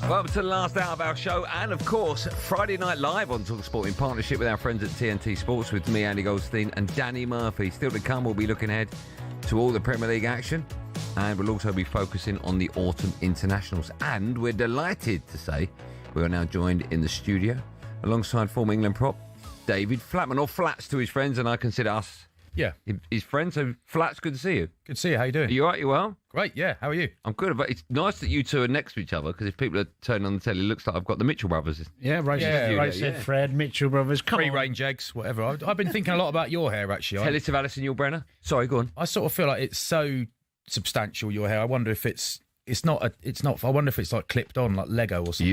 Welcome to the last hour of our show, and of course, Friday Night Live on talkSPORT in partnership with our friends at TNT Sports, with me, Andy Goldstein, and Danny Murphy. Still to come, we'll be looking ahead to all the Premier League action, and we'll also be focusing on the autumn internationals. And we're delighted to say we are now joined in the studio alongside former England prop David Flatman, or Flats to his friends, and I consider us his friends. So Flats, good to see you. Good to see you. How you doing? Are you all right? You well? Great, yeah. How are you? I'm good. But it's nice that you two are next to each other, because if people are turning on the telly, it looks like I've got the Mitchell brothers. Yeah, right. Fred, Mitchell brothers. Free range eggs, whatever. I've been thinking a lot about your hair, actually. Tell it to Alison Yulbrenner. Sorry, go on. I sort of feel like it's so substantial, your hair. I wonder if it's not. I wonder if it's like clipped on, like Lego or something.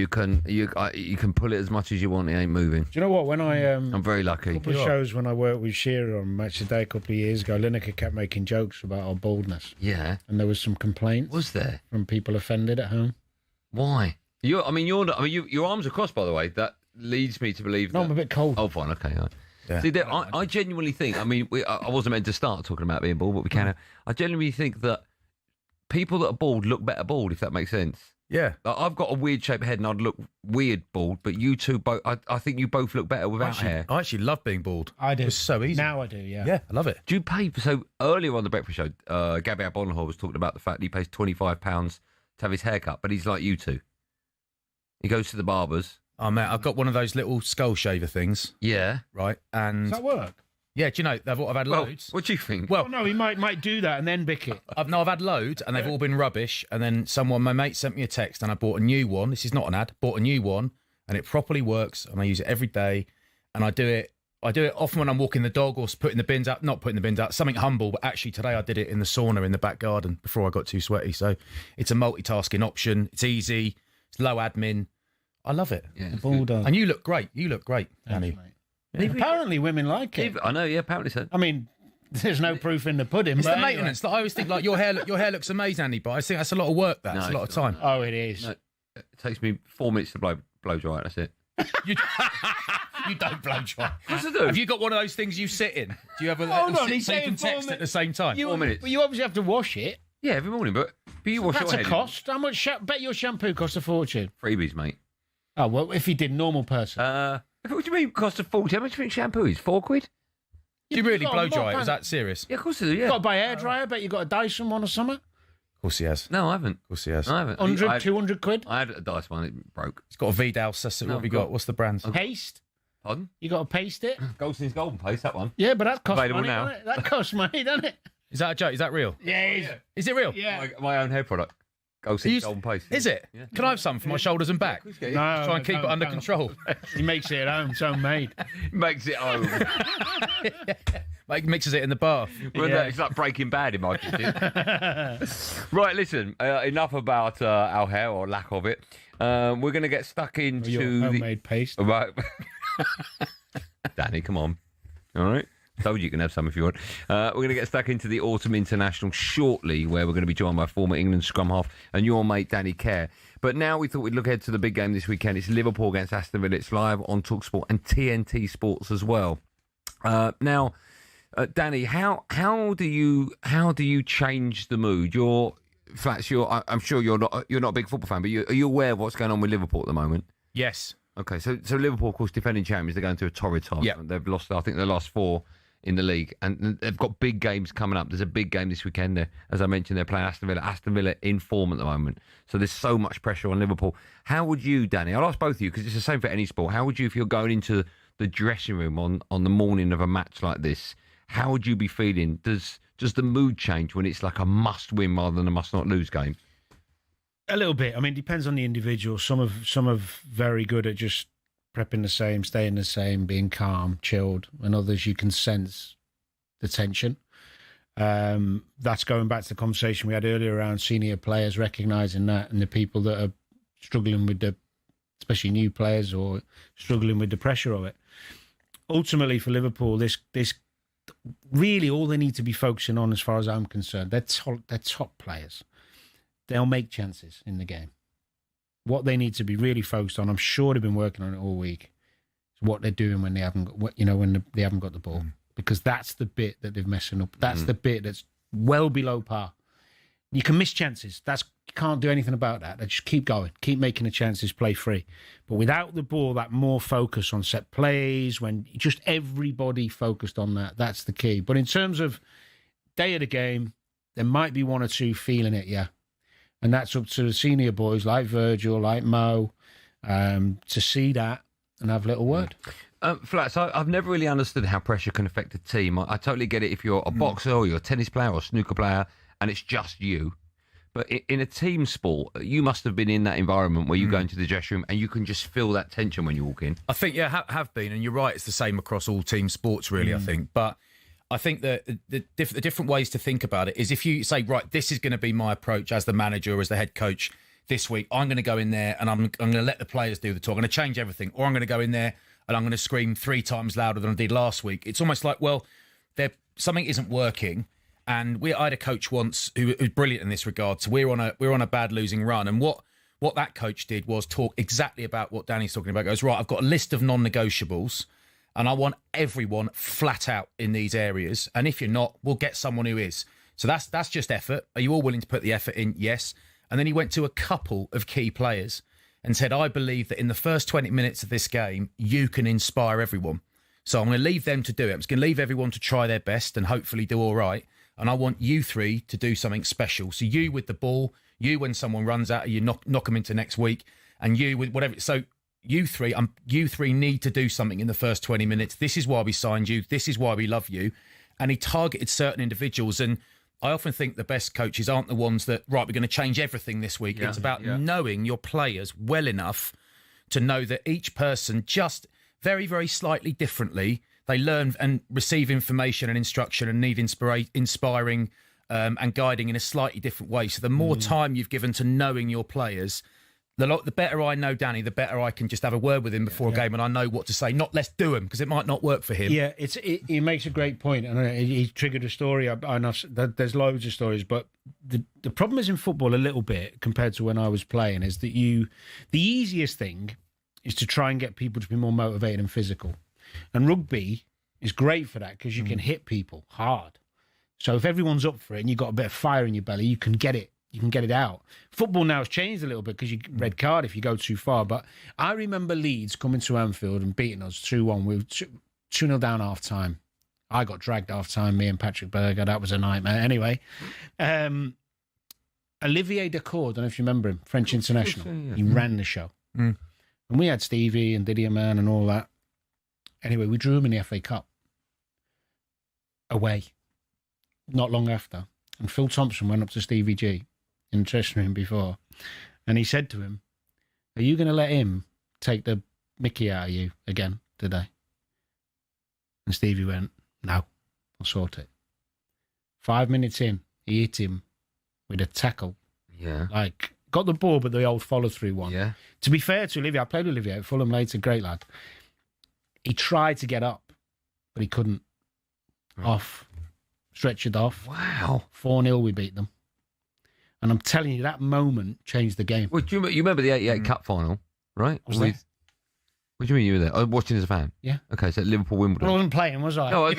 You can pull it as much as you want. It ain't moving. Do you know what? When I'm very lucky. A couple of shows when I worked with Shearer on Match of the Day a couple of years ago, Lineker kept making jokes about our baldness. Yeah. And there was some complaints. Was there? From people offended at home. Why? Your arms are crossed, by the way. That leads me to believe. No, I'm a bit cold. Oh, fine. Okay. Right. Yeah. See, I genuinely think. I mean, I wasn't meant to start talking about being bald, but we can. I genuinely think that people that are bald look better bald, if that makes sense. Yeah. Like, I've got a weird shaped head and I'd look weird bald, but you two both, I think you both look better without hair. I actually love being bald. I do. It's so easy. Now I do, yeah. Yeah, I love it. Do you pay? So earlier on the breakfast show, Gabriel Bonhor was talking about the fact that he pays £25 to have his hair cut, but he's like you two. He goes to the barbers. Oh, man, I've got one of those little skull shaver things. Yeah. Right. And Does that work? yeah, do you know, I've had loads. What do you think? Well, No, he might do that and then bick it. I've had loads, and they've all been rubbish. And then my mate sent me a text, and I bought a new one. This is not an ad. Bought a new one, and it properly works, and I use it every day. And I do it often when I'm walking the dog or putting the bins out. Not putting the bins out. Something humble, but actually today I did it in the sauna in the back garden before I got too sweaty. So it's a multitasking option. It's easy. It's low admin. I love it. Yeah, Bulldog. And you look great. You look great, Danny. Thanks, mate. Apparently women like it. I know, yeah, apparently so. I mean, there's no proof in the pudding. It's but the maintenance. Like, I always think, like, your hair looks amazing, Andy, but I think that's a lot of work. That's a lot of time. Oh, it is. No, it takes me 4 minutes to blow dry. That's it. You don't blow dry. Yes, I do. Have you got one of those things you sit in? Do you have a Hold on, so he's you can saying text at the same time? 4 minutes. But you obviously have to wash it. Yeah, every morning, but you wash That's your a head. cost. How much? Bet your shampoo costs a fortune. Freebies, mate. Oh, well, if you did normal person. What do you mean cost of 40? How much do you think shampoo is? £4? Do you really blow dry? Is that serious? Yeah, of course I do, yeah. You've got to buy a hairdryer. Bet you got a Dyson one or something. Of course he has. No, I haven't. Of course he has. I haven't. 100, 200 quid. I had a Dyson one, it broke. He's got a Vidal. What have you got? What's the brand? Paste. Pardon? You got to paste it. Goldstein's Golden Paste, that one. Yeah, but that costs Available money, now. doesn't it? That costs money, doesn't it? Is that a joke? Is that real? Yeah, it is. Is it real? Yeah. My own hair product. Goldstein's Golden Paste. Is it? Yeah. Can I have some for my shoulders and back? No, Try and keep it under don't. control. He makes it at home. It's homemade. Makes it home. Like mixes it in the bath. Well, Yeah. it's like Breaking Bad in my kitchen. Right, listen, enough about our hair, or lack of it. We're going to get stuck into Your homemade paste. Right. Danny, come on. All right. Told you can have some if you want. We're going to get stuck into the autumn international shortly, where we're going to be joined by former England scrum half and your mate Danny Kerr. But now we thought we'd look ahead to the big game this weekend. It's Liverpool against Aston Villa. It's live on talkSPORT and TNT Sports as well. Now, Danny, how do you change the mood? I'm sure you're not a big football fan, but are you aware of what's going on with Liverpool at the moment? Yes. Okay, so Liverpool, of course, defending champions, they're going through a torrid time. Yeah. They've lost, I think, their last 4 in the league, and they've got big games coming up. There's a big game this weekend. As I mentioned, they're playing Aston Villa. Aston Villa in form at the moment, so there's so much pressure on Liverpool. How would you, Danny? I'll ask both of you because it's the same for any sport. How would you, if you're going into the dressing room on the morning of a match like this? How would you be feeling? Does the mood change when it's like a must-win rather than a must-not-lose game? A little bit. I mean, it depends on the individual. Some are very good at just prepping the same, staying the same, being calm, chilled, and others you can sense the tension. That's going back to the conversation we had earlier around senior players recognising that, and the people that are struggling with especially new players or struggling with the pressure of it. Ultimately, for Liverpool, this really all they need to be focusing on, as far as I'm concerned, they're top players. They'll make chances in the game. What they need to be really focused on, I'm sure they've been working on it all week, is what they're doing when they haven't got, when they haven't got the ball, because that's the bit that they're messing up. That's the bit that's well below par. You can miss chances. That's can't do anything about that. They just keep going, keep making the chances, play free. But without the ball, that more focus on set plays, when just everybody focused on that, that's the key. But in terms of day of the game, there might be one or two feeling it, yeah. And that's up to the senior boys like Virgil, like Mo, to see that and have a little word. Flats, I've never really understood how pressure can affect a team. I totally get it if you're a boxer or you're a tennis player or a snooker player and it's just you. But in a team sport, you must have been in that environment where you go into the dressing room and you can just feel that tension when you walk in. I think, yeah, have been. And you're right, it's the same across all team sports, really, I think. But I think that the different ways to think about it is if you say, right, this is going to be my approach as the manager or as the head coach this week, I'm going to go in there and I'm going to let the players do the talk. I'm going to change everything. Or I'm going to go in there and I'm going to scream 3 times louder than I did last week. It's almost like, well, something isn't working. And I had a coach once who was brilliant in this regard. So we're on a bad losing run. And what that coach did was talk exactly about what Danny's talking about. He goes, right, I've got a list of non-negotiables and I want everyone flat out in these areas. And if you're not, we'll get someone who is. So that's just effort. Are you all willing to put the effort in? Yes. And then he went to a couple of key players and said, I believe that in the first 20 minutes of this game, you can inspire everyone. So I'm going to leave them to do it. I'm just going to leave everyone to try their best and hopefully do all right. And I want you 3 to do something special. So you with the ball, you when someone runs at you, knock them into next week, and you with whatever. So you three need to do something in the first 20 minutes. This is why we signed you. This is why we love you. And he targeted certain individuals. And I often think the best coaches aren't the ones that, right, we're going to change everything this week. It's about knowing your players well enough to know that each person just very, very slightly differently, they learn and receive information and instruction and need inspiring and guiding in a slightly different way. So the more time you've given to knowing your players, the better I know Danny, the better I can just have a word with him before a game and I know what to say. Not let's do him, because it might not work for him. Yeah, he makes a great point. And he triggered a story. There's loads of stories, but the problem is in football a little bit compared to when I was playing is that the easiest thing is to try and get people to be more motivated and physical. And rugby is great for that because you can hit people hard. So if everyone's up for it and you've got a bit of fire in your belly, you can get it. You can get it out. Football now has changed a little bit because you red card if you go too far. But I remember Leeds coming to Anfield and beating us 2-1. We were 2-0 down half time. I got dragged half time, me and Patrick Berger. That was a nightmare. Anyway, Olivier Dacour, I don't know if you remember him, French international. He ran the show. And we had Stevie and Didier Man and all that. Anyway, we drew him in the FA Cup. Away. Not long after. And Phil Thompson went up to Stevie G in the dressing room before. And he said to him, are you going to let him take the mickey out of you again today? And Stevie went, no, I'll sort it. 5 minutes in, he hit him with a tackle. Yeah. Like, got the ball, but the old follow-through one. Yeah. To be fair to Olivier, I played with Olivier at Fulham later, great lad. He tried to get up, but he couldn't. Off. Stretchered off. Wow. 4-0 we beat them. And I'm telling you, that moment changed the game. Well, you remember the 88 Cup final, right? Was there? What do you mean you were there? I was watching as a fan. Yeah. Okay, so Liverpool-Wimbledon. I wasn't playing, was I? No, I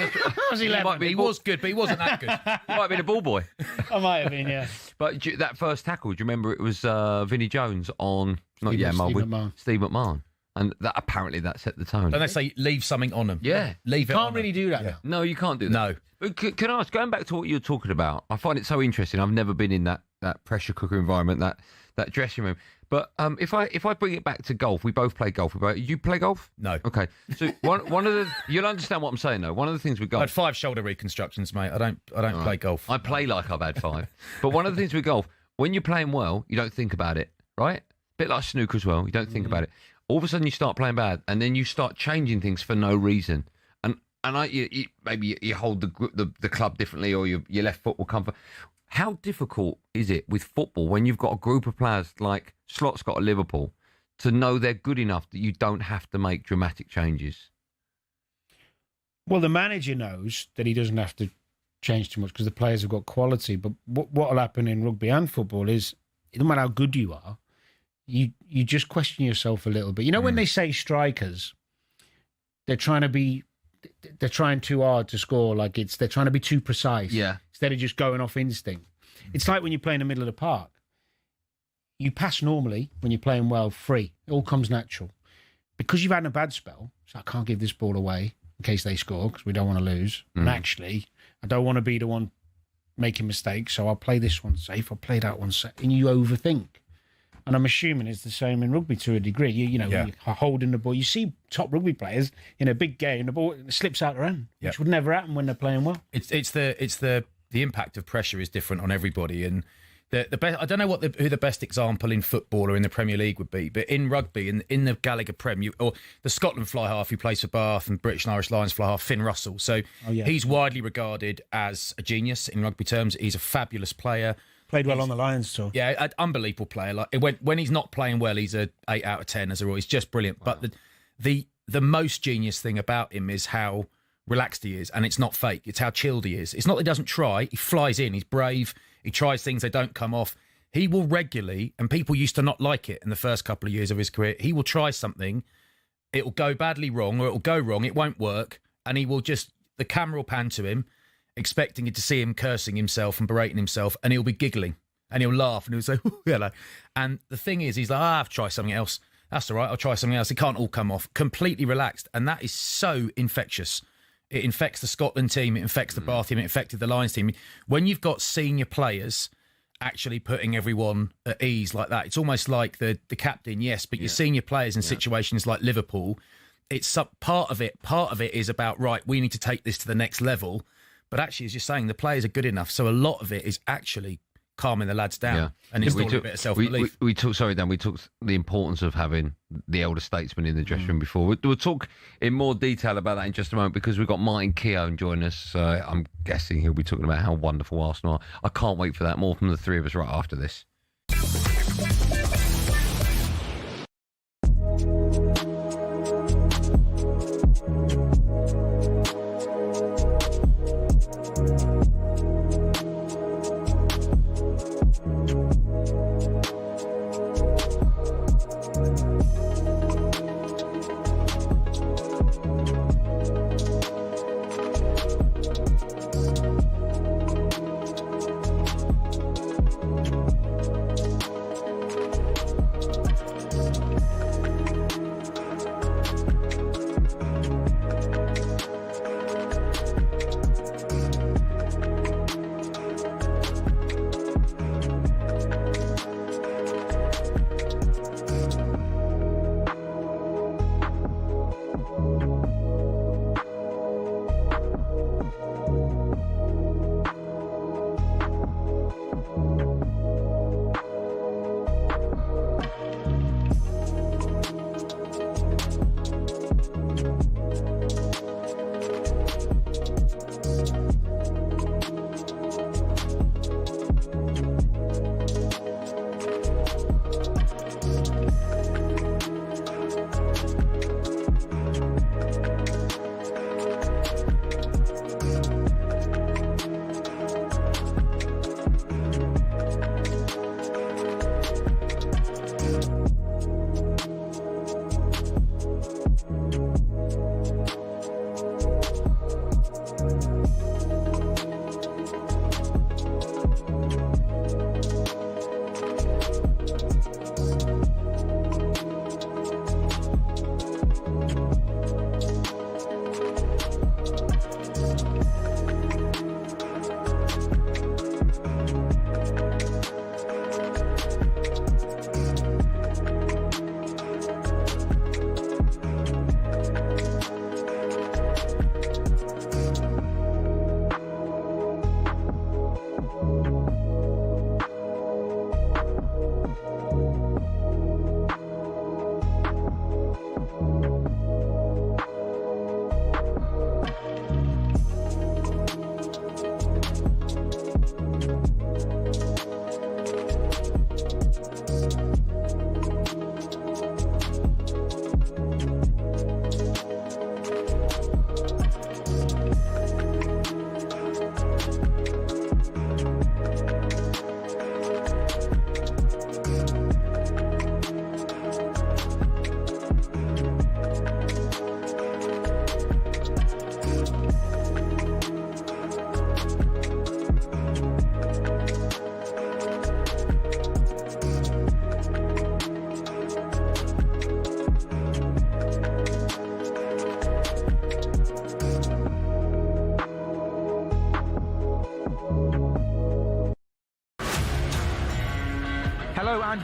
was 11. He was good, but he wasn't that good. You might have been a ball boy. I might have been, yeah. But that first tackle, do you remember it was Vinnie Jones on Steve McMahon. Steve McMahon. And apparently that set the tone. Don't they say leave something on them? Yeah. Leave it Can't on really do that now. No, you can't do that. No. But can I ask, going back to what you were talking about, I find it so interesting. I've never been in that pressure cooker environment, that dressing room. But if I bring it back to golf, we both play golf. You play golf? No. Okay. So one of the, you'll understand what I'm saying though. One of the things with golf, I had 5 shoulder reconstructions, mate. I don't play golf. I play like I've had 5. But one of the things with golf, when you're playing well, you don't think about it, right? Bit like snooker as well. You don't think about it. All of a sudden you start playing bad, and then you start changing things for no reason. And maybe you hold the club differently, or your left foot will come for. How difficult is it with football when you've got a group of players like Slot's got at Liverpool to know they're good enough that you don't have to make dramatic changes? Well, the manager knows that he doesn't have to change too much because the players have got quality. But what will happen in rugby and football is, it doesn't matter how good you are, you just question yourself a little bit. You know, when they say strikers, they're trying too hard to score. Like they're trying to be too precise. Yeah. Instead of just going off instinct. It's like when you play in the middle of the park. you pass normally when you're playing well, free. It all comes natural. Because you've had a bad spell, so I can't give this ball away in case they score because we don't want to lose. And actually, I don't want to be the one making mistakes, so I'll play this one safe, I'll play that one safe, and you overthink. And I'm assuming it's the same in rugby to a degree. You're holding the ball. You see top rugby players in a big game, the ball slips out their hand, which would never happen when they're playing well. It's the impact of pressure is different on everybody, and the best. I don't know who the best example in football or in the Premier League would be, but in rugby, in the Gallagher Prem, or the Scotland fly half who plays for Bath and British and Irish Lions fly half, Finn Russell. So he's widely regarded as a genius in rugby terms. He's a fabulous player. Played well on the Lions tour. Yeah, an unbelievable player. Like when he's not playing well, he's a 8 out of 10 as a rule. He's just brilliant. Wow. But the most genius thing about him is how relaxed he is, and it's not fake. It's how chilled he is. It's not that he doesn't try. He flies in. He's brave. He tries things. They don't come off. He will regularly, and people used to not like it in the first couple of years of his career. He will try something. It will go badly wrong, or it will go wrong. It won't work, and he will the camera will pan to him, expecting you to see him cursing himself and berating himself, and he'll be giggling and he'll laugh and he'll say, hello. And the thing is, he's like, I'll try something else. That's all right. I'll try something else. It can't all come off. Completely relaxed. And that is so infectious. It infects the Scotland team. It infects the Bath team. It infected the Lions team. When you've got senior players actually putting everyone at ease like that, it's almost like the captain, yes, but your senior players in situations like Liverpool, it's part of it. Part of it is about, right, we need to take this to the next level. But actually, as you're saying, the players are good enough. So a lot of it is actually calming the lads down and installing a bit of self-belief. We talked the importance of having the elder statesman in the dressing room before. We'll talk in more detail about that in just a moment because we've got Martin Keown joining us. I'm guessing he'll be talking about how wonderful Arsenal are. I can't wait for that. More from the three of us right after this.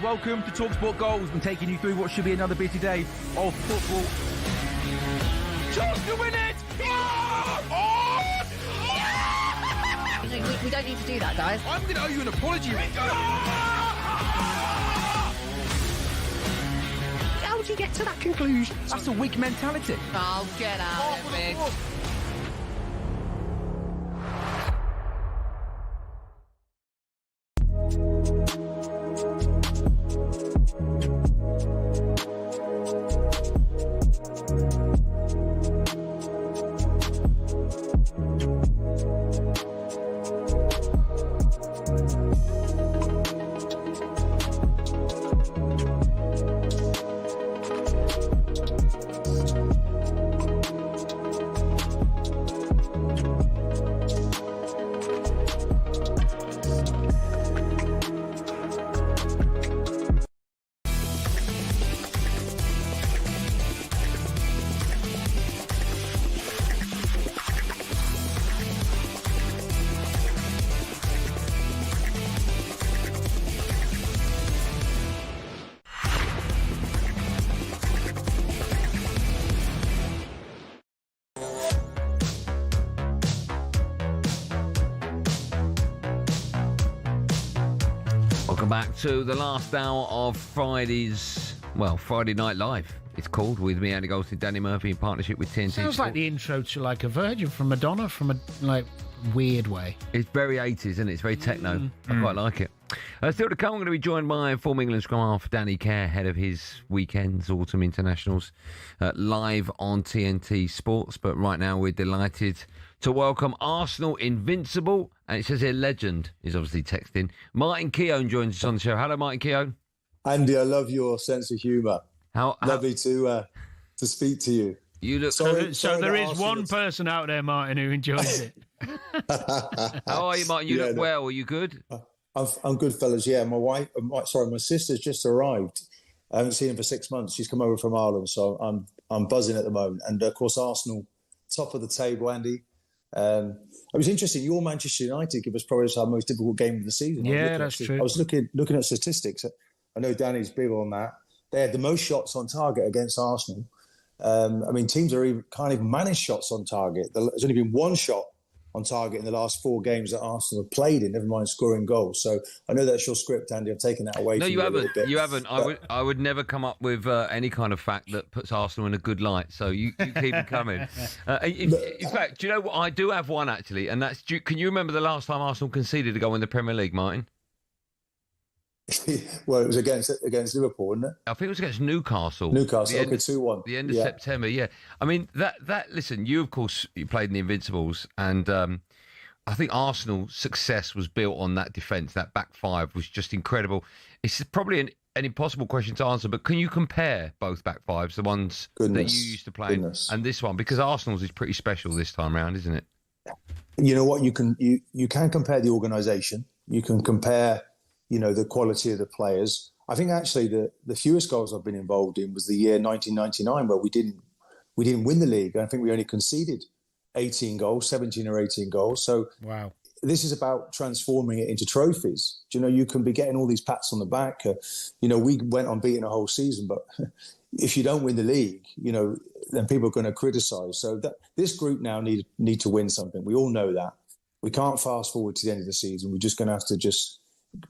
welcome to talkSPORT Goals. I'm taking you through what should be another busy day of football. Chance to win it! We don't need to do that, guys. I'm going to owe you an apology. How would you get to that conclusion? That's a weak mentality. Oh, get out of it. Welcome back to the last hour of Friday Night Live. It's called, with me, Andy Goldstein, Danny Murphy, in partnership with TNT Sounds Sports. like the intro to like a Virgin from Madonna, from a weird way. It's very 80s, isn't it? It's very techno. I quite like it. Still to come, I'm going to be joined by former England scrum half Danny Kerr, head of his weekend's autumn internationals, live on TNT Sports. But right now, we're delighted to welcome Arsenal Invincible, and it says here legend is obviously texting. Martin Keown joins us on the show. Hello, Martin Keown. Andy, I love your sense of humour. Lovely to speak to you. You look so there is one person out there, Martin, who enjoys it. How are you, Martin? You look well. Are you good? I'm good, fellas. Yeah, my sister's just arrived. I haven't seen her for 6 months. She's come over from Ireland, so I'm buzzing at the moment. And of course, Arsenal, top of the table, Andy. It was interesting. Your Manchester United give us probably our most difficult game of the season. Yeah, that's true. I was looking at statistics. I know Danny's big on that. They had the most shots on target against Arsenal. Teams can't even manage shots on target. There's only been one shot on target in the last 4 games that Arsenal have played in, never mind scoring goals. So I know that's your script, Andy. I'm taking that away from you. No, you haven't. A little bit. You haven't. I would never come up with any kind of fact that puts Arsenal in a good light. So you keep it coming. In fact, do you know what? I do have one, actually, and that's... Can you remember the last time Arsenal conceded a goal in the Premier League, Martin? Well, it was against Liverpool, wasn't it? I think it was against Newcastle. Okay, 2-1. The end of September, yeah. I mean, listen, you, of course, you played in the Invincibles, and I think Arsenal's success was built on that defence. That back five was just incredible. It's probably an impossible question to answer, but can you compare both back fives, the ones that you used to play and this one? Because Arsenal's is pretty special this time round, isn't it? You know what? You can compare the organisation. You can compare... the quality of the players. I think actually the fewest goals I've been involved in was the year 1999, where we didn't win the league. I think we only conceded 17 or 18 goals. So wow, this is about transforming it into trophies. You can be getting all these pats on the back. We went on beating a whole season, but if you don't win the league, then people are going to criticise. So this group now need to win something. We all know that. We can't fast forward to the end of the season. We're just going to have to just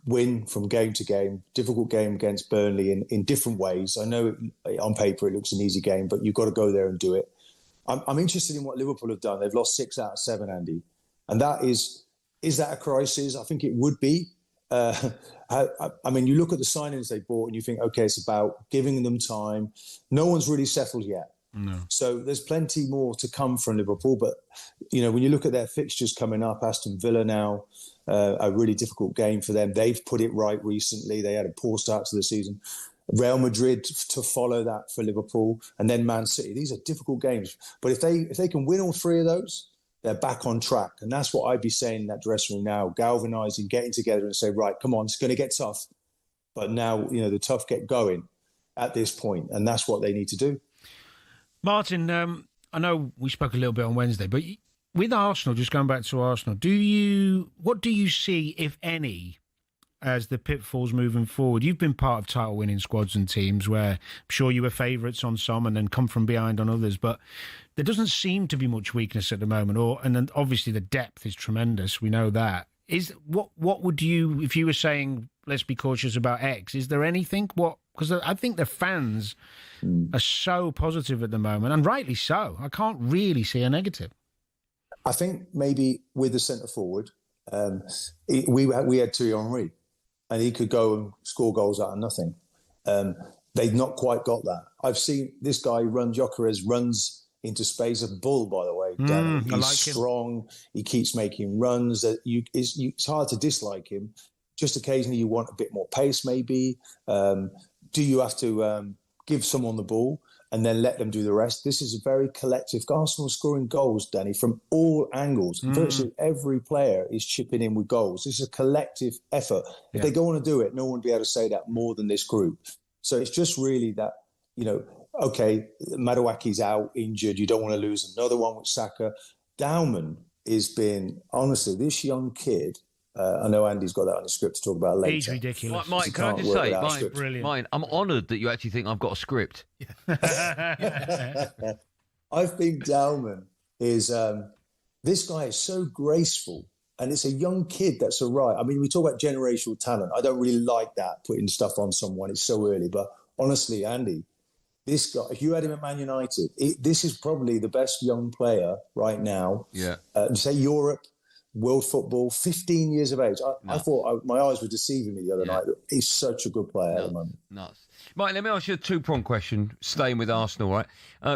win from game to game. Difficult game against Burnley in different ways. I know on paper it looks an easy game, but you've got to go there and do it. I'm interested in what Liverpool have done. They've lost 6 out of 7, Andy. And that is that a crisis? I think it would be. You look at the signings they bought and you think, okay, it's about giving them time. No one's really settled yet. No. So there's plenty more to come from Liverpool. But, when you look at their fixtures coming up, Aston Villa now, a really difficult game for them. They've put it right recently. They had a poor start to the season. Real Madrid to follow that for Liverpool, and then Man City. These are difficult games. But if they can win all 3 of those, they're back on track. And that's what I'd be saying in that dressing room now, galvanising, getting together and say, right, come on, it's going to get tough. But now, the tough get going at this point, and that's what they need to do. Martin, I know we spoke a little bit on Wednesday, but with Arsenal, just going back to Arsenal, what do you see, if any, as the pitfalls moving forward? You've been part of title-winning squads and teams where I'm sure you were favourites on some and then come from behind on others, but there doesn't seem to be much weakness at the moment. And then obviously the depth is tremendous. We know that. What would you, if you were saying, let's be cautious about X, is there anything? Because I think the fans are so positive at the moment, and rightly so. I can't really see a negative. I think maybe with the centre forward, we had Thierry Henry, and he could go and score goals out of nothing. They've not quite got that. I've seen this guy Gyökeres runs into space. A bull, by the way. Darren. He's strong. He keeps making runs. It's hard to dislike him. Just occasionally you want a bit more pace, maybe. Do you have to give someone the ball and then let them do the rest? This is a very collective. Arsenal scoring goals, Danny, from all angles. Virtually every player is chipping in with goals. This is a collective effort. If they go on to do it, no one would be able to say that more than this group. So it's just really that, okay, Maduaki's out, injured. You don't want to lose another one with Saka. Dowman has been, honestly, this young kid, I know Andy's got that on the script to talk about later. He's ridiculous. Mike, can I just say, Mike, I'm honoured that you actually think I've got a script. I think Dowman is, this guy is so graceful, and it's a young kid that's all right. I mean, we talk about generational talent. I don't really like that, putting stuff on someone. It's so early. But honestly, Andy, this guy, if you had him at Man United, this is probably the best young player right now. Yeah. Say Europe, world football, 15 years of age. I thought my eyes were deceiving me the other night. He's such a good player at the moment. Nuts. Mike, let me ask you a two-pronged question, staying with Arsenal, right?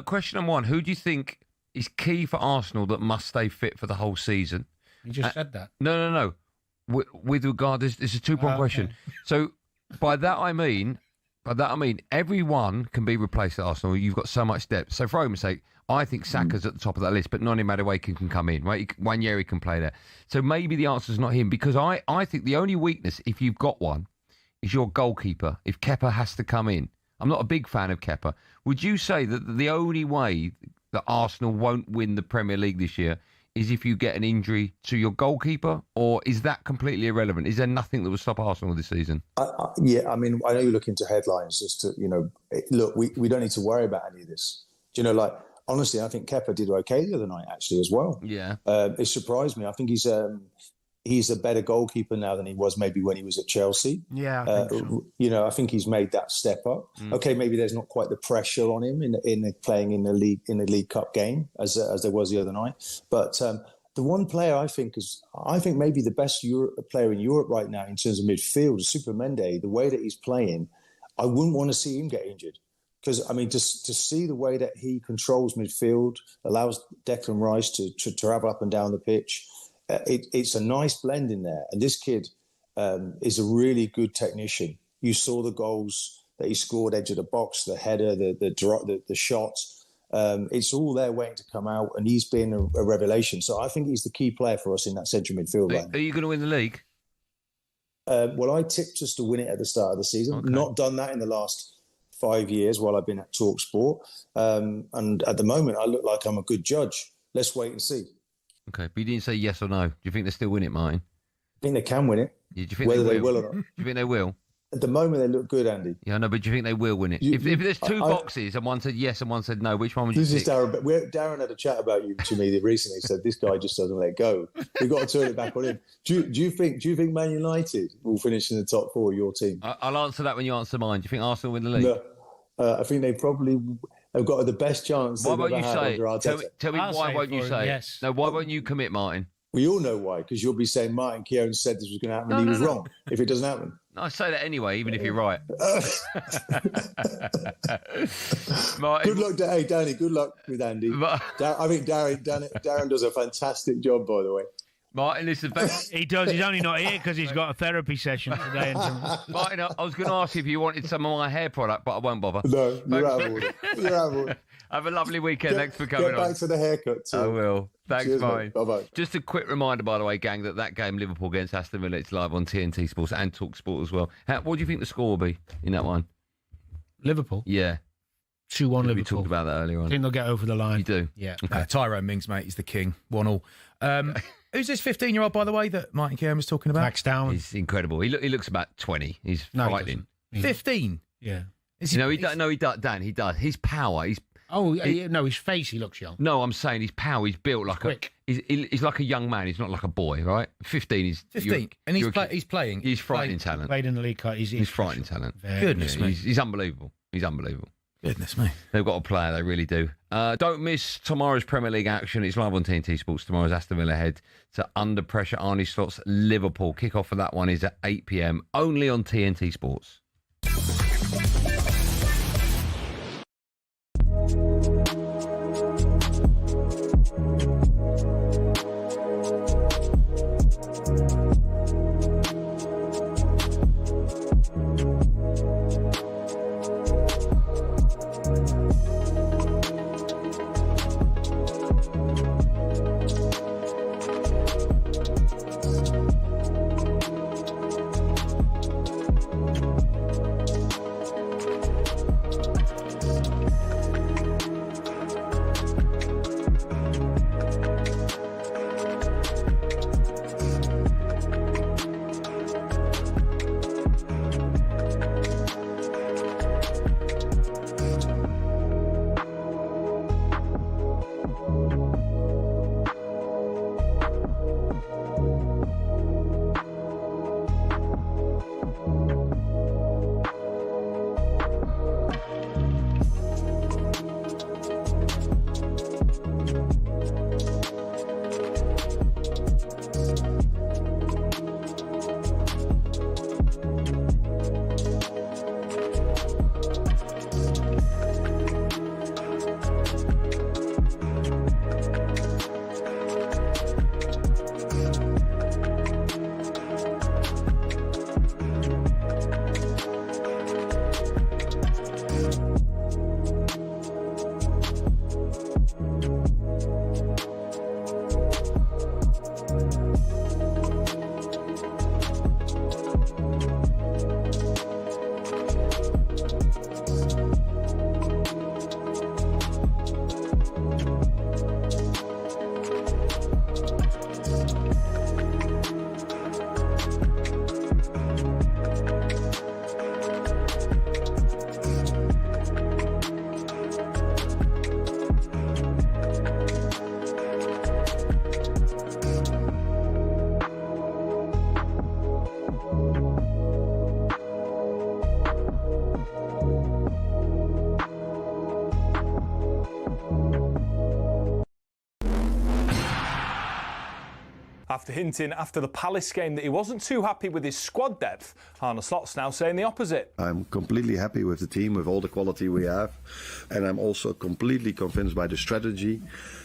Question number one, who do you think is key for Arsenal that must stay fit for the whole season? You just said that. No. With regard, this is a two-pronged question. So by that I mean, everyone can be replaced at Arsenal. You've got so much depth. So for argument's sake, I think Saka's at the top of that list, but Noni Madueke can come in, right? Wanyeri can play there. So maybe the answer's not him, because I think the only weakness, if you've got one, is your goalkeeper. If Kepa has to come in. I'm not a big fan of Kepa. Would you say that the only way that Arsenal won't win the Premier League this year is if you get an injury to your goalkeeper, or is that completely irrelevant? Is there nothing that will stop Arsenal this season? Yeah, I mean, I know you look into headlines just to, look, we don't need to worry about any of this. Honestly, I think Kepa did okay the other night, actually, as well. Yeah. It surprised me. I think he's a better goalkeeper now than he was maybe when he was at Chelsea. Yeah, I think so. I think he's made that step up. Okay, maybe there's not quite the pressure on him in playing in the League Cup game as there was the other night. But the one player I think maybe the best player in Europe right now in terms of midfield is Supermende. The way that he's playing, I wouldn't want to see him get injured. Because, I mean, just to see the way that he controls midfield, allows Declan Rice to travel up and down the pitch, it's a nice blend in there. And this kid is a really good technician. You saw the goals that he scored, edge of the box, the header, the shot. It's all there waiting to come out, and he's been a revelation. So I think he's the key player for us in that central midfield line. Are you going to win the league? Well, I tipped us to win it at the start of the season. Okay. Not done that in the last 5 years while I've been at talkSPORT. And at the moment, I look like I'm a good judge. Let's wait and see. Okay, but you didn't say yes or no. Do you think they still win it, Martin? I think they can win it. Yeah, do you think whether they will or not. Do you think they will? At the moment, they look good, Andy. Yeah, I know, but do you think they will win it? If there's two boxes and one said yes and one said no, which one would you pick? This is Darren. Darren had a chat about you to me recently. He said, this guy just doesn't let go. We've got to turn it back on him. Do you think Man United will finish in the top four, your team? I'll answer that when you answer mine. Do you think Arsenal win the league? No. I think they probably have got the best chance they've ever had under Arteta. Tell me why won't you say yes. No, why won't you commit, Martin? We all know why, because you'll be saying Martin Kieran said this was going to happen and he was wrong if it doesn't happen. No, I say that anyway, even if you're right. Martin, good luck, hey Danny. Good luck with Andy. I think Darren does a fantastic job, by the way. Martin, listen. He does. He's only not here because he's got a therapy session today. Martin, I was going to ask you if you wanted some of my hair product, but I won't bother. No, you're out of order. You're out of order. Have a lovely weekend. Thanks for coming on. Get back to the haircut too. I will. Thanks, Martin. Bye-bye. Just a quick reminder, by the way, gang, that game Liverpool against Aston Villa, it's live on TNT Sports and talkSPORT as well. What do you think the score will be in that one? Liverpool? Yeah. 2-1 We Liverpool. talked about that earlier I on. think they'll get over the line. You do? Yeah. Tyrone Mings, mate, is the king. 1-1. Who's this 15-year-old, by the way, that Martin Kieran was talking about? Max down. He's incredible. He looks about 20. He's No, he frightening. doesn't. 15? Yeah. Is No, he does, Dan. He does. His power. No, his face, he looks young. No, I'm saying his power. He's built like Quick. He's like a young man. He's not like a boy, right? 15. He's 15. And he's playing. He's frightening talent. Played in the league. He's frightening talent. Goodness me. He's unbelievable. He's unbelievable. Goodness me. They've got a player, they really do. Don't miss tomorrow's Premier League action. It's live on TNT Sports tomorrow as Aston Villa head to under pressure Arnie Slot's Liverpool. Kick-off for that one is at 8 p.m. only on TNT Sports. After hinting after the Palace game that he wasn't too happy with his squad depth, Arne Slot's now saying the opposite. I'm completely happy with the team, with all the quality we have, and I'm also completely convinced by the strategy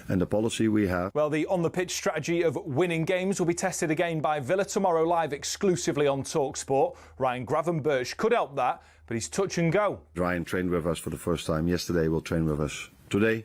and the policy we have. Well, the on-the-pitch strategy of winning games will be tested again by Villa tomorrow, live exclusively on talkSPORT. Ryan Gravenberch could help that, but he's touch and go. Ryan trained with us for the first time yesterday, will train with us today,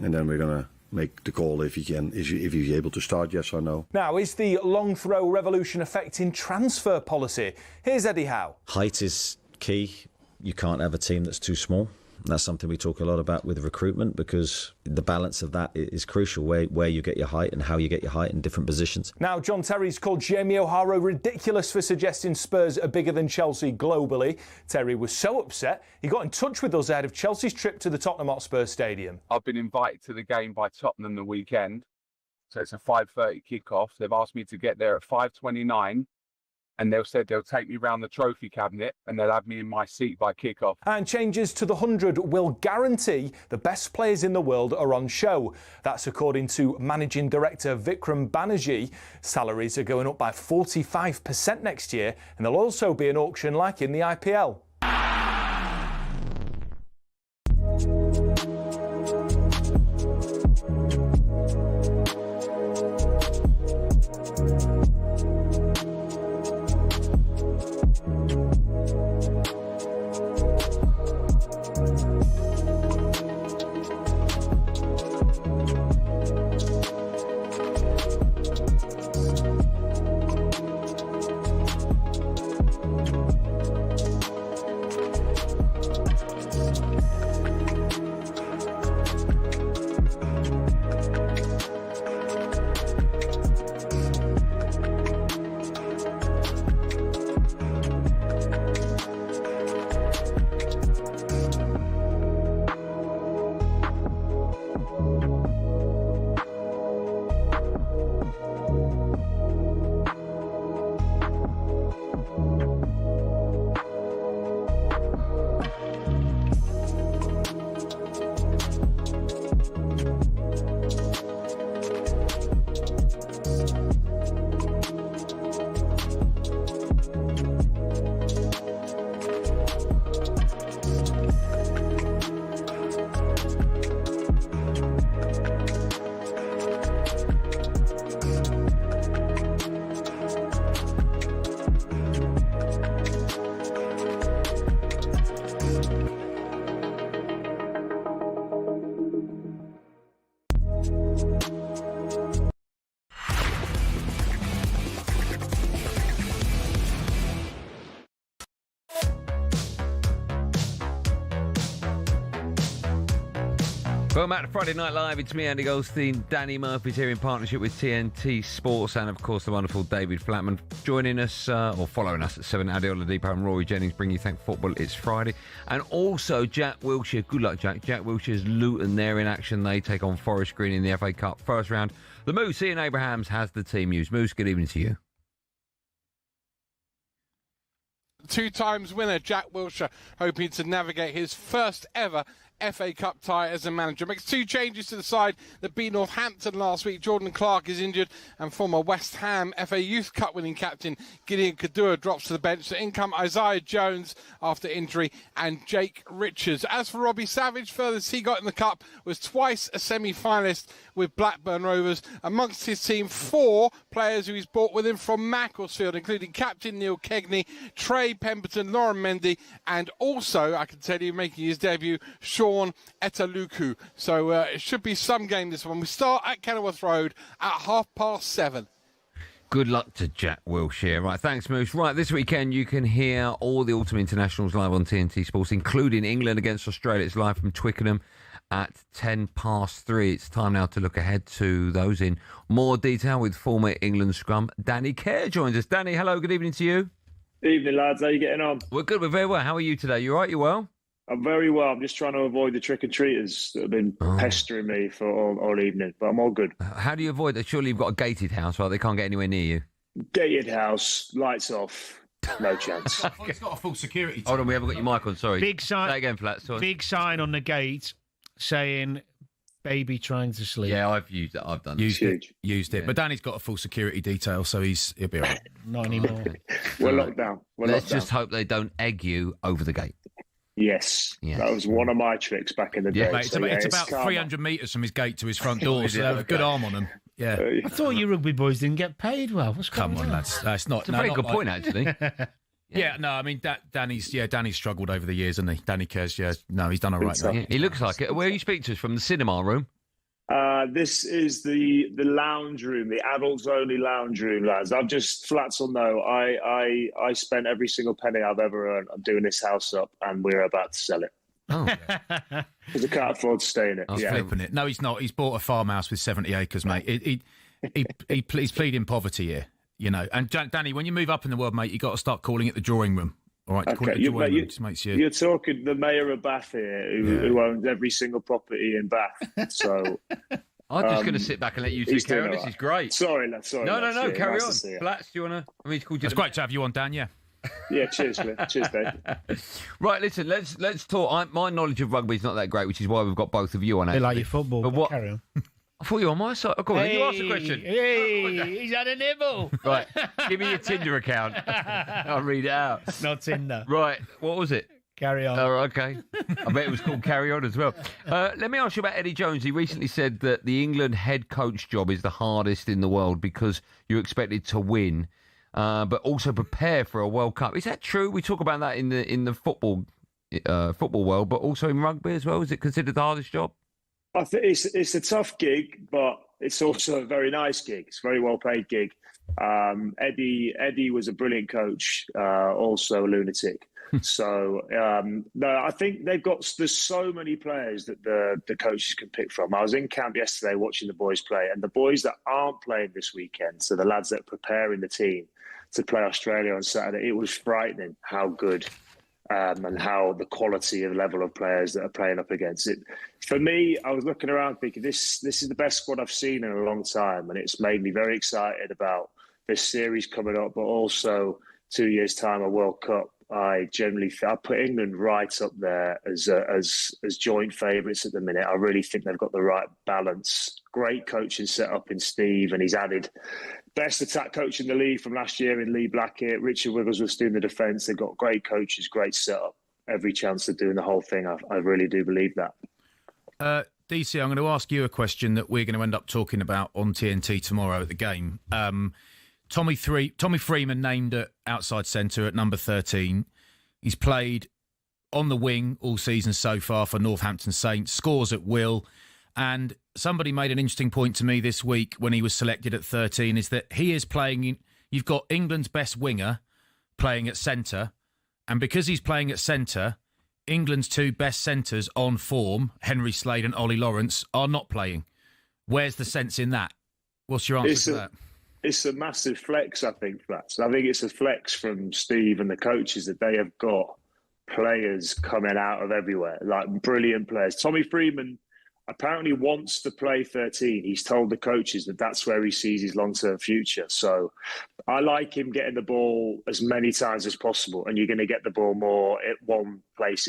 and then we're going to make the call if he's able to start, yes or no. Now, is the long throw revolution affecting transfer policy? Here's Eddie Howe. Height is key. You can't have a team that's too small. That's something we talk a lot about with recruitment, because the balance of that is crucial, where you get your height and how you get your height in different positions. Now, John Terry's called Jamie O'Hara ridiculous for suggesting Spurs are bigger than Chelsea globally. Terry was so upset, he got in touch with us ahead of Chelsea's trip to the Tottenham Hotspur Stadium. I've been invited to the game by Tottenham the weekend, so it's a 5:30 kickoff. They've asked me to get there at 5:29. And they'll take me round the trophy cabinet and they'll have me in my seat by kickoff. And changes to the 100 will guarantee the best players in the world are on show. That's according to Managing Director Vikram Banerjee. Salaries are going up by 45% next year, and there'll also be an auction like in the IPL. Welcome back to Friday Night Live. It's me, Andy Goldstein. Danny Murphy's here in partnership with TNT Sports and, of course, the wonderful David Flatman joining us or following us at 7. Adi Oladipo and Rory Jennings bring you Thank Football. It's Friday. And also Jack Wilshere. Good luck, Jack. Jack Wilshere's Luton there in action. They take on Forest Green in the FA Cup first round. The Moose, Ian Abrahams, has the team news. Moose, good evening to you. Two times winner Jack Wilshere hoping to navigate his first ever FA Cup tie as a manager. Makes two changes to the side that beat Northampton last week. Jordan Clark is injured and former West Ham FA Youth Cup winning captain Gideon Kadua drops to the bench. So in come Isaiah Jones after injury and Jake Richards. As for Robbie Savage, furthest he got in the Cup was twice a semi-finalist with Blackburn Rovers. Amongst his team, 4 players who he's brought with him from Macclesfield, including captain Neil Kegney, Trey Pemberton, Lauren Mendy, and also, I can tell you, making his debut, Sean Etaluku. So it should be some game this one. We start at Kenilworth Road at 7:30. Good luck to Jack Wilshere. Right, thanks, Moose. Right, this weekend you can hear all the Autumn Internationals live on TNT Sports, including England against Australia. It's live from Twickenham at 3:10. It's time now to look ahead to those in more detail with former England scrum Danny Kerr joins us. Danny, hello, good evening to you. Evening, lads. How are you getting on? We're good, we're very well. How are you today? You all right, you well? I'm very well. I'm just trying to avoid the trick-or-treaters that have been pestering me for all evening, but I'm all good. How do you avoid that? Surely you've got a gated house, right? They can't get anywhere near you. Gated house, lights off, no chance. It's got a full security. Hold on, we haven't got your mic on, sorry. Big sign. Say again, Flat. Sorry. Big sign on the gate saying "baby trying to sleep." Yeah, I've used it. I've done Used it. it. But Danny's got a full security detail, so he'll be all right. Not anymore. We're locked down. Let's just hope they don't egg you over the gate. Yes, that was one of my tricks back in the day. Mate, it's about 300 metres from his gate to his front door, so they have a good arm on him. Yeah. I thought you rugby boys didn't get paid well. What's going on? Come on, lads. That's not. It's a very good point, actually. Yeah, no, I mean, Danny's struggled over the years, hasn't he? Danny Kerr's, no, he's done all right. Yeah, he looks like it. Where you speak to us from? The cinema room? This is the lounge room, the adults-only lounge room, lads. I've just, Flats will know, I spent every single penny I've ever earned on doing this house up, and we're about to sell it. Oh. Because I can't afford to stay in it. I was flipping it. No, he's not. He's bought a farmhouse with 70 acres, mate. He's pleading poverty here, you know. And Danny, when you move up in the world, mate, you got to start calling it the drawing room. All right, okay. You're talking the mayor of Bath here, who owns every single property in Bath. So I'm just going to sit back and let you two carry on. This is great. Sorry, lads. Sorry. No, lads. carry on. Flats, do you want to? I mean, it's great to have you on, Dan. Yeah. Yeah, cheers, Cliff. Cheers, Dave. Right, listen, let's talk. My knowledge of rugby is not that great, which is why we've got both of you on. They like your football. But carry on. I thought you were on my side. Go on, you ask the question. Hey, he's had a nibble. Right, give me your Tinder account. I'll read it out. Not Tinder. Right, what was it? Carry on. Oh, okay. I bet it was called Carry On as well. Let me ask you about Eddie Jones. He recently said that the England head coach job is the hardest in the world because you're expected to win, but also prepare for a World Cup. Is that true? We talk about that in the football world, but also in rugby as well. Is it considered the hardest job? I think it's a tough gig, but it's also a very nice gig. It's a very well paid gig. Eddie was a brilliant coach, also a lunatic. So no, I think there's so many players that the coaches can pick from. I was in camp yesterday watching the boys play, and the boys that aren't playing this weekend, so the lads that are preparing the team to play Australia on Saturday, it was frightening how good and how the quality and level of players that are playing up against it. For me, I was looking around thinking this is the best squad I've seen in a long time, and it's made me very excited about this series coming up, but also 2 years' time, a World Cup. I put England right up there as joint favourites at the minute. I really think they've got the right balance. Great coaching set up in Steve, and he's added best attack coach in the league from last year in Lee Blackett. Richard Wigglesworth's doing the defence. They've got great coaches, great setup. Every chance of doing the whole thing. I really do believe that. DC, I'm going to ask you a question that we're going to end up talking about on TNT tomorrow at the game. Tommy Freeman named at outside centre at number 13. He's played on the wing all season so far for Northampton Saints, scores at will. And somebody made an interesting point to me this week when he was selected at 13 is that he is playing, you've got England's best winger playing at centre. And because he's playing at centre, England's two best centres on form, Henry Slade and Ollie Lawrence, are not playing. Where's the sense in that? What's your answer to that? It's a massive flex, I think, Flats. I think it's a flex from Steve and the coaches that they have got players coming out of everywhere, like brilliant players. Tommy Freeman apparently wants to play 13. He's told the coaches that that's where he sees his long-term future. So I like him getting the ball as many times as possible, and you're going to get the ball more at one place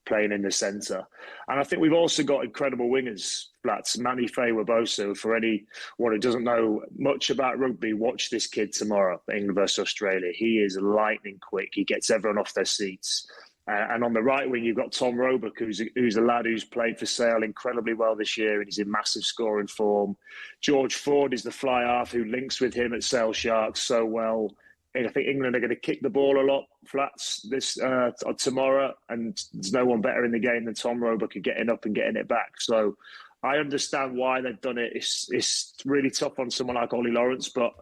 playing in the centre. And I think we've also got incredible wingers, Flats. Manny Faye-Waboso, for anyone who doesn't know much about rugby, watch this kid tomorrow, England versus Australia. He is lightning quick. He gets everyone off their seats. And on the right wing, you've got Tom Roebuck, who's a lad who's played for Sale incredibly well this year, and he's in massive scoring form. George Ford is the fly half who links with him at Sale Sharks so well. And I think England are going to kick the ball a lot, Flats, this tomorrow, and there's no one better in the game than Tom Roebuck at getting up and getting it back. So I understand why they've done it. It's really tough on someone like Ollie Lawrence, but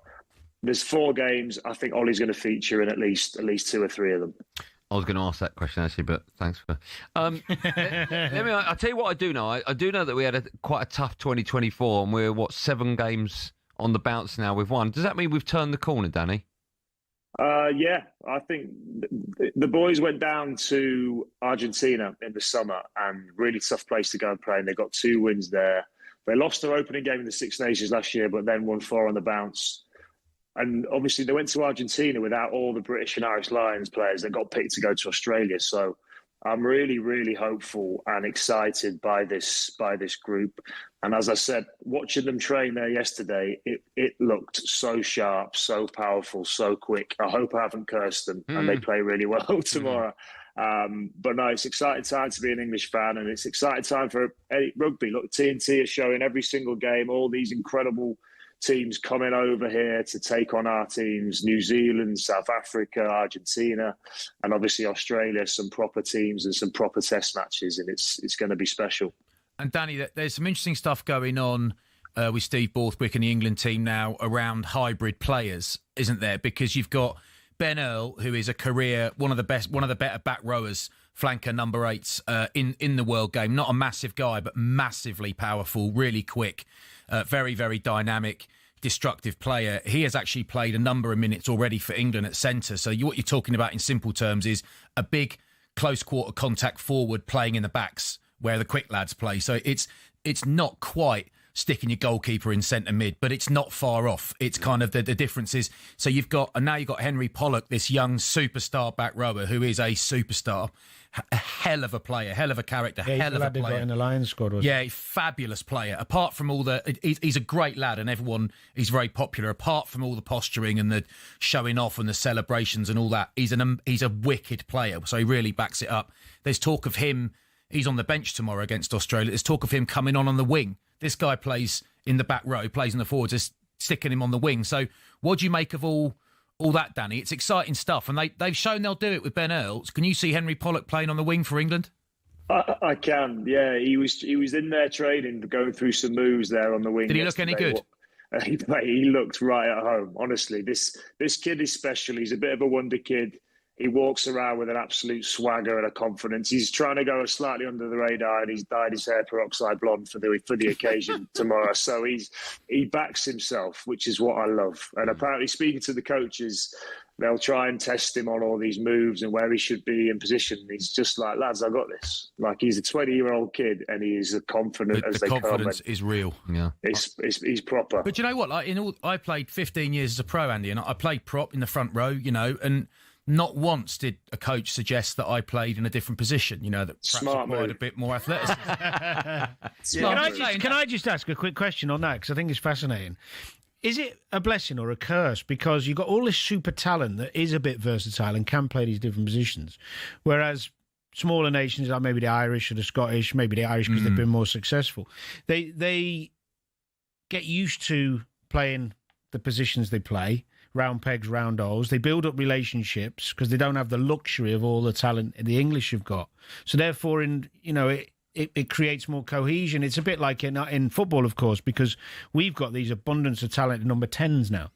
there's 4 games. I think Ollie's going to feature in at least 2 or 3 of them. I was going to ask that question, actually, but thanks for... I'll tell you what I do know. I do know that we had quite a tough 2024, and we're, 7 games on the bounce now with 1. Does that mean we've turned the corner, Danny? Yeah, I think the boys went down to Argentina in the summer, and really tough place to go and play, and they got 2 wins there. They lost their opening game in the Six Nations last year, but then won 4 on the bounce. And obviously they went to Argentina without all the British and Irish Lions players that got picked to go to Australia. So I'm really, really hopeful and excited by this group. And as I said, watching them train there yesterday, it looked so sharp, so powerful, so quick. I hope I haven't cursed them and they play really well tomorrow. But no, it's exciting time to be an English fan, and it's exciting time for rugby. Look, TNT is showing every single game, all these incredible teams coming over here to take on our teams, New Zealand, South Africa, Argentina, and obviously Australia, some proper teams and some proper test matches, and it's going to be special. And Danny, there's some interesting stuff going on with Steve Borthwick and the England team now around hybrid players, isn't there? Because you've got Ben Earl, who is a career, one of the better back rowers, flanker number 8s in the world game. Not a massive guy, but massively powerful, really quick, very, very dynamic, destructive player. He has actually played a number of minutes already for England at centre. So what you're talking about in simple terms is a big close quarter contact forward playing in the backs where the quick lads play. So it's not quite sticking your goalkeeper in centre mid, but it's not far off. It's kind of the difference is, so now you've got Henry Pollock, this young superstar back rower who is a superstar, a hell of a player, hell of a character, hell of a player. In the Lions squad, Fabulous player. Apart from all he's a great lad, and he's very popular. Apart from all the posturing and the showing off and the celebrations and all that, he's a wicked player. So he really backs it up. There's talk of him. He's on the bench tomorrow against Australia. There's talk of him coming on the wing. This guy plays in the back row, plays in the forwards, just sticking him on the wing. So what do you make of all that, Danny? It's exciting stuff, and they've shown they'll do it with Ben Earl. Can you see Henry Pollock playing on the wing for England? I can, yeah. He was in there training, going through some moves there on the wing. Did he look any good? He looked right at home, honestly. This kid is special. He's a bit of a wonder kid. He walks around with an absolute swagger and a confidence. He's trying to go slightly under the radar, and he's dyed his hair peroxide blonde for the occasion tomorrow. So he backs himself, which is what I love. And apparently, speaking to the coaches, they'll try and test him on all these moves and where he should be in position. He's just like, lads, I got this. Like, he's a 20-year-old kid, and he is as confident as they come. The confidence is real. Yeah, he's proper. But you know what? I played 15 years as a pro, Andy, and I played prop in the front row. And not once did a coach suggest that I played in a different position, that perhaps required a bit more athleticism. Can I just ask a quick question on that? Because I think it's fascinating. Is it a blessing or a curse? Because you've got all this super talent that is a bit versatile and can play these different positions, whereas smaller nations like maybe the Irish or the Scottish, maybe the Irish because they've been more successful, they get used to playing the positions they play. Round pegs, round holes. They build up relationships because they don't have the luxury of all the talent the English have got. So therefore, it creates more cohesion. It's a bit like in football, of course, because we've got these abundance of talent number 10s now.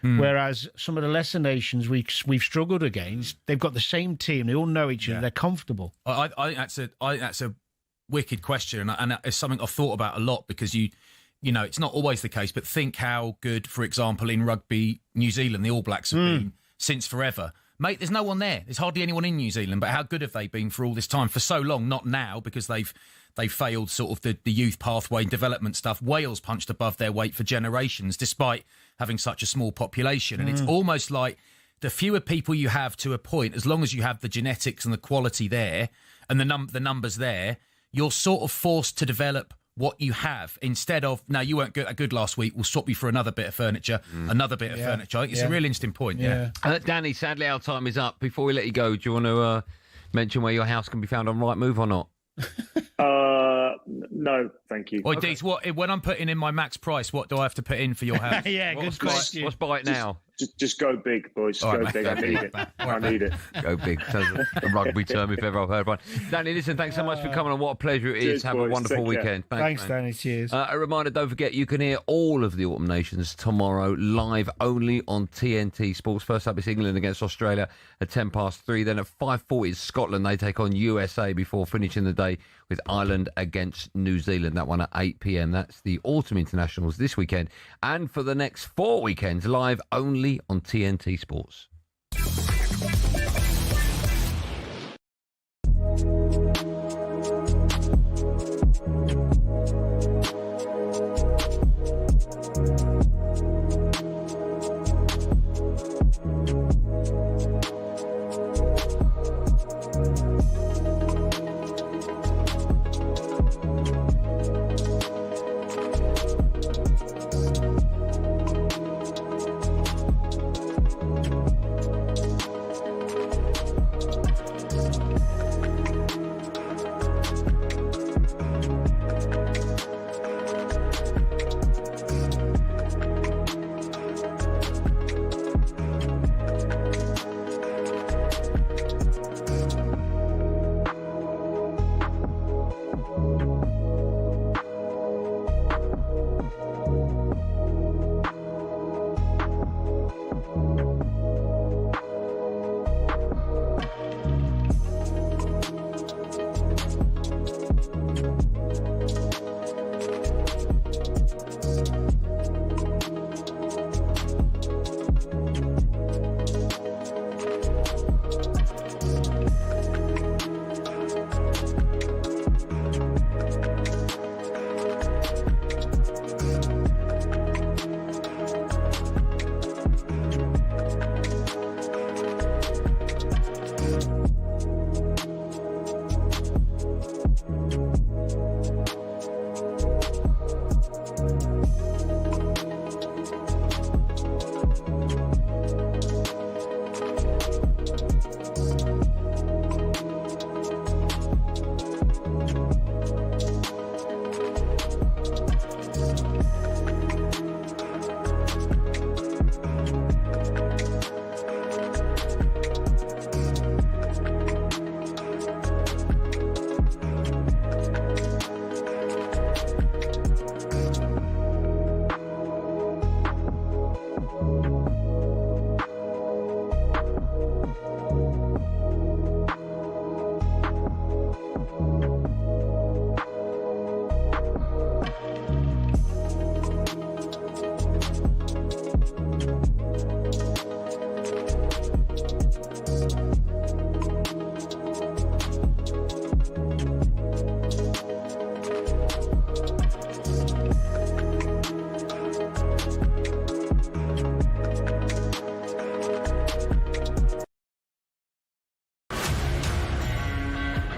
Whereas some of the lesser nations we've struggled against, they've got the same team. They all know each other. They're comfortable. I think that's a wicked question, and it's something I've thought about a lot because you know it's not always the case. But think how good, for example, in rugby, New Zealand, the All Blacks have been since forever. Mate, there's no one there. There's hardly anyone in New Zealand. But how good have they been for all this time? For so long, not now, because they've failed sort of the youth pathway and development stuff. Wales punched above their weight for generations, despite having such a small population. And it's almost like the fewer people you have to a point, as long as you have the genetics and the quality there and the numbers there, you're sort of forced to develop what you have instead of, no, you weren't good last week, we'll swap you for another bit of furniture, another bit of furniture. I think it's a really interesting point. Danny, sadly our time is up. Before we let you go, do you want to mention where your house can be found on Rightmove or not? No, thank you. Oi, Dees, when I'm putting in my max price, what do I have to put in for your house? Good question. What's by it now? Just go big, boys. Go big. I need it. I need it. Go big. Sounds like a rugby term if ever I've heard one. Danny, listen, thanks so much for coming on. What a pleasure it is. Cheers, Have boys. a wonderful weekend. Thanks, Danny. Cheers. A reminder, don't forget, you can hear all of the Autumn Nations tomorrow live only on TNT Sports. First up is England against Australia at 3:10. Then at 5:40 is Scotland. They take on USA before finishing the day with Ireland against New Zealand. That one at 8 p.m. That's the Autumn Internationals this weekend. And for the next 4 weekends, live only on TNT Sports.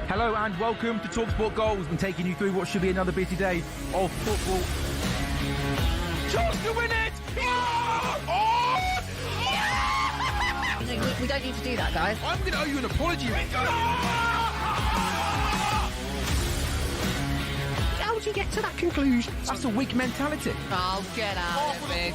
Hello and welcome to talkSPORT Goals and taking you through what should be another busy day of football. Chance to win it! We don't need to do that, guys. I'm going to owe you an apology. How would you get to that conclusion? That's a weak mentality. Oh, get out of it.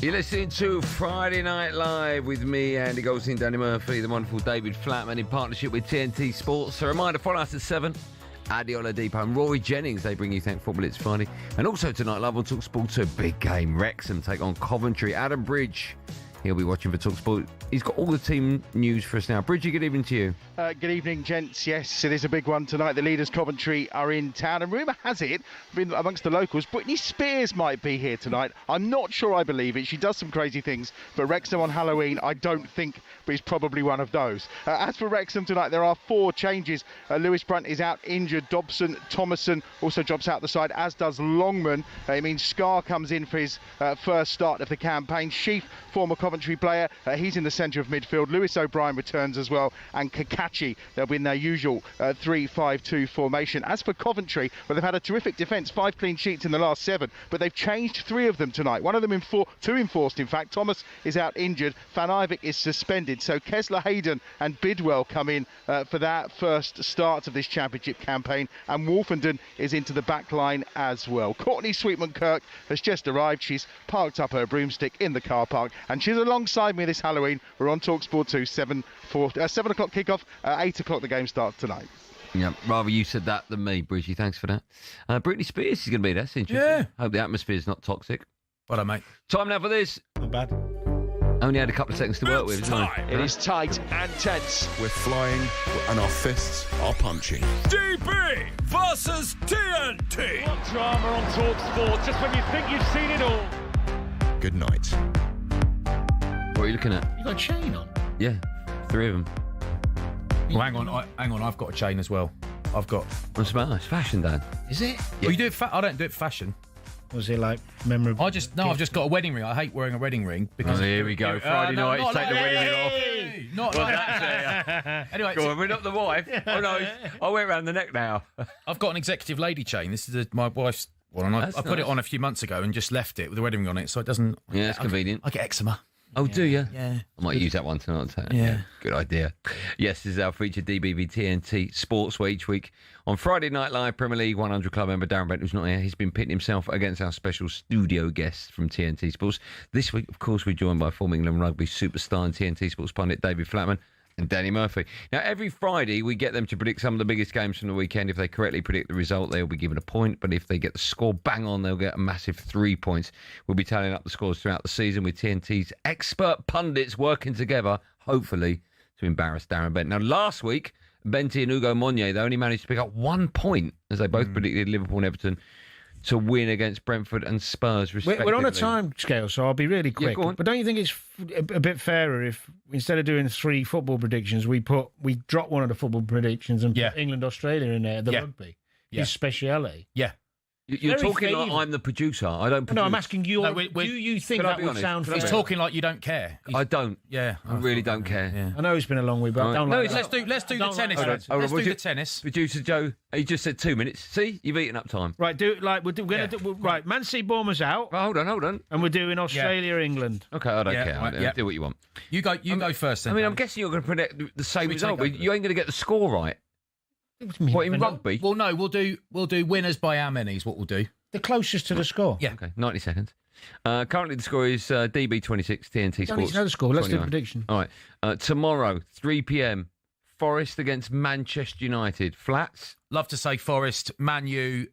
You're listening to Friday Night Live with me, Andy Goldstein, Danny Murphy, the wonderful David Flatman in partnership with TNT Sports. A reminder, follow us at 7. Adiola Depot and Rory Jennings, they bring you Thank Football It's Friday. And also tonight, live on talkSPORT 2, big game. Wrexham take on Coventry. Adam Bridge, he'll be watching for talkSPORT. He's got all the team news for us now. Bridgie, good evening to you. Good evening, gents. Yes, it is a big one tonight. The leaders, Coventry, are in town. And rumour has it, amongst the locals, Britney Spears might be here tonight. I'm not sure I believe it. She does some crazy things. But Wrexham on Halloween, I don't think, but he's probably one of those. As for Wrexham tonight, there are 4 changes. Lewis Brunt is out injured. Dobson, Thomason also drops out the side, as does Longman. It means Scar comes in for his first start of the campaign. Sheaf, former Coventry player, he's in the centre of midfield. Lewis O'Brien returns as well, and Kakachi, they'll be in their usual 3-5-2 formation. As for Coventry, well, they've had a terrific defence, 5 clean sheets in the last 7, but they've changed 3 of them tonight. One of them 2 enforced, in fact. Thomas is out injured. Van Ivik is suspended. So Kessler, Hayden and Bidwell come in for that first start of this championship campaign, and Wolfenden is into the back line as well. Courtney Sweetman-Kirk has just arrived. She's parked up her broomstick in the car park, and she's alongside me this Halloween. We're on talkSPORT 2, 7 o'clock kickoff, 8 o'clock the game starts tonight. Yeah, rather you said that than me, Bridgie. Thanks for that. Britney Spears is going to be there. That's interesting. Yeah. Hope the atmosphere's not toxic. Well done, mate. Time now for this. Not bad. Only had a couple of seconds to work with, isn't it? It is tight and tense. We're flying and our fists are punching. DB versus TNT. What drama on talkSPORT, just when you think you've seen it all. Good night. What are you looking at? You got a chain on? Yeah, 3 of them. Well, hang on. I've got a chain as well. I've got. What's the matter? It's fashion, Dan. Is it? Yeah. Well, you do it. I don't do it for fashion. Was it like memorable? I've just got a wedding ring. I hate wearing a wedding ring because. Here we go. Friday night, he's taking the wedding ring off. Not like that. Anyway, go on, we're not the wife. Oh no, I went around the neck now. I've got an executive lady chain. This is my wife's one, and I put it on a few months ago and just left it with a wedding ring on it, so it doesn't. Yeah, it's convenient. I get eczema. Oh, do you? Yeah. I might use that one tonight. Yeah. Good idea. Yes, this is our featured DBB TNT Sports, where each week on Friday Night Live, Premier League 100 Club member Darren Bent, who's not here, he's been pitting himself against our special studio guests from TNT Sports. This week, of course, we're joined by former England rugby superstar and TNT Sports pundit David Flatman and Danny Murphy. Now, every Friday, we get them to predict some of the biggest games from the weekend. If they correctly predict the result, they'll be given a point. But if they get the score bang on, they'll get a massive 3 points. We'll be tallying up the scores throughout the season with TNT's expert pundits working together, hopefully, to embarrass Darren Bent. Now, last week, Benty and Hugo Monye, they only managed to pick up 1 point, as they both predicted Liverpool and Everton to win against Brentford and Spurs, respectively. We're on a time scale, so I'll be really quick. Yeah, go on. But don't you think it's a bit fairer if instead of doing 3 football predictions, we drop one of the football predictions and put England, Australia in there, the rugby, his speciality? Yeah. You're talking like I'm the producer. I don't produce. No, I'm asking you. No, do you think that would sound fair? He's talking like you don't care. I don't. Yeah. I really don't care. Yeah. I know it's been a long week, but I don't like that. Let's do the tennis. Let's do the tennis. Producer Joe, he just said 2 minutes. See, you've eaten up time. Right, right. Man City, Bournemouth's out. Oh, hold on. And we're doing Australia, England. Okay, I don't care. Right, Do what you want. You go first. Then, I mean, Dan. I'm guessing you're going to predict the same result, but you ain't going to get the score right. What in rugby? Well, no, we'll do winners by how many is what we'll do. The closest to the score. Yeah. Okay, 90 seconds. Currently, the score is DB 26, TNT Sports. Don't need to know the score. Let's do the 29. prediction. All right. Tomorrow, 3 p.m, Forest against Manchester United. Flats? Love to say Forest, Man U,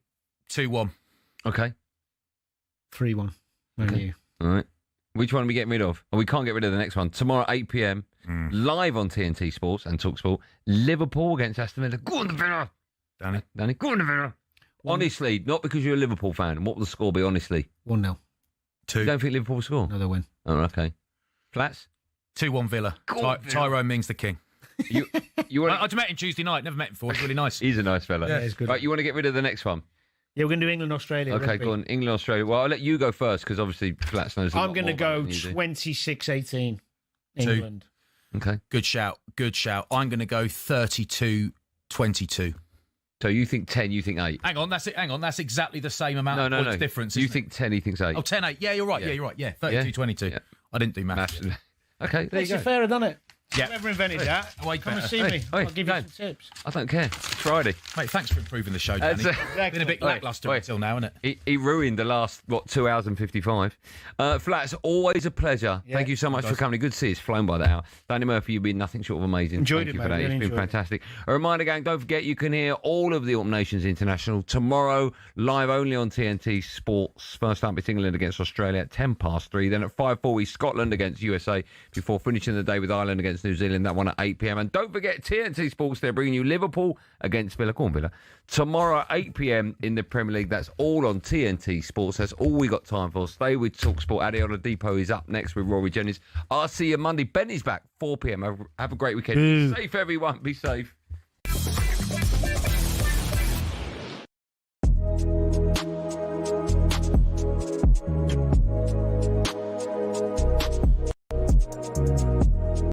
2-1. Okay. 3-1. Man U. All right. Which one are we getting rid of? Oh, we can't get rid of the next one. Tomorrow, 8 p.m, live on TNT Sports and talkSPORT. Liverpool against Aston Villa. Go on the Villa. Danny, go on the Villa. Honestly, not because you're a Liverpool fan. What will the score be, honestly? 1-0. 2. You don't think Liverpool will score? No, they'll win. Oh, okay. Flats? 2-1 Villa. Tyrone Mings the king. You want I met him Tuesday night. Never met him before. He's really nice. He's a nice fella. Yeah, he's good. Right, you want to get rid of the next one? Yeah, we're going to do England, Australia. Okay, rugby. go on. England, Australia. Well, I'll let you go first because obviously Flats knows a lot I'm going to more about go it than you do. 26-18. England. Okay. Good shout. I'm going to go 32-22. So you think 10, you think 8? Hang on, that's it. That's exactly the same amount of points difference. You think 10, he thinks 8. Oh, 10-8. Yeah, you're right. Yeah, you're right. Yeah, 32-22. Yeah. I didn't do maths. Okay, there Makes you it go. fairer, doesn't it? Yeah. Whoever invented that, Way come and better. see me. I'll give you Dan. some tips. I don't care. It's Friday. Mate, thanks for improving the show, Danny. Exactly. Been a bit lacklustre until now, isn't it? He ruined the last, 2 hours and 55. Flats, always a pleasure. Yeah. Thank you so much for coming. Good to see you. It's flown by the hour. Danny Murphy, you've been nothing short of amazing. Enjoyed Thank it, you for mate. that. Really It's been enjoyed it. fantastic. A reminder, gang, don't forget you can hear all of the Autumn Nations International tomorrow, live only on TNT Sports. First up, it's England against Australia at 3:10. Then at 5:40, Scotland against USA before finishing the day with Ireland against New Zealand. That one at 8 p.m. And don't forget TNT Sports, they're bringing you Liverpool against Villa tomorrow at 8 p.m. in the Premier League. That's all on TNT Sports. That's all we got time for. Stay with talkSPORT. Adiola Depot is up next with Rory Jennings. I'll see you Monday. Benny's back 4 p.m. Have a great weekend. Be safe, everyone. Be safe.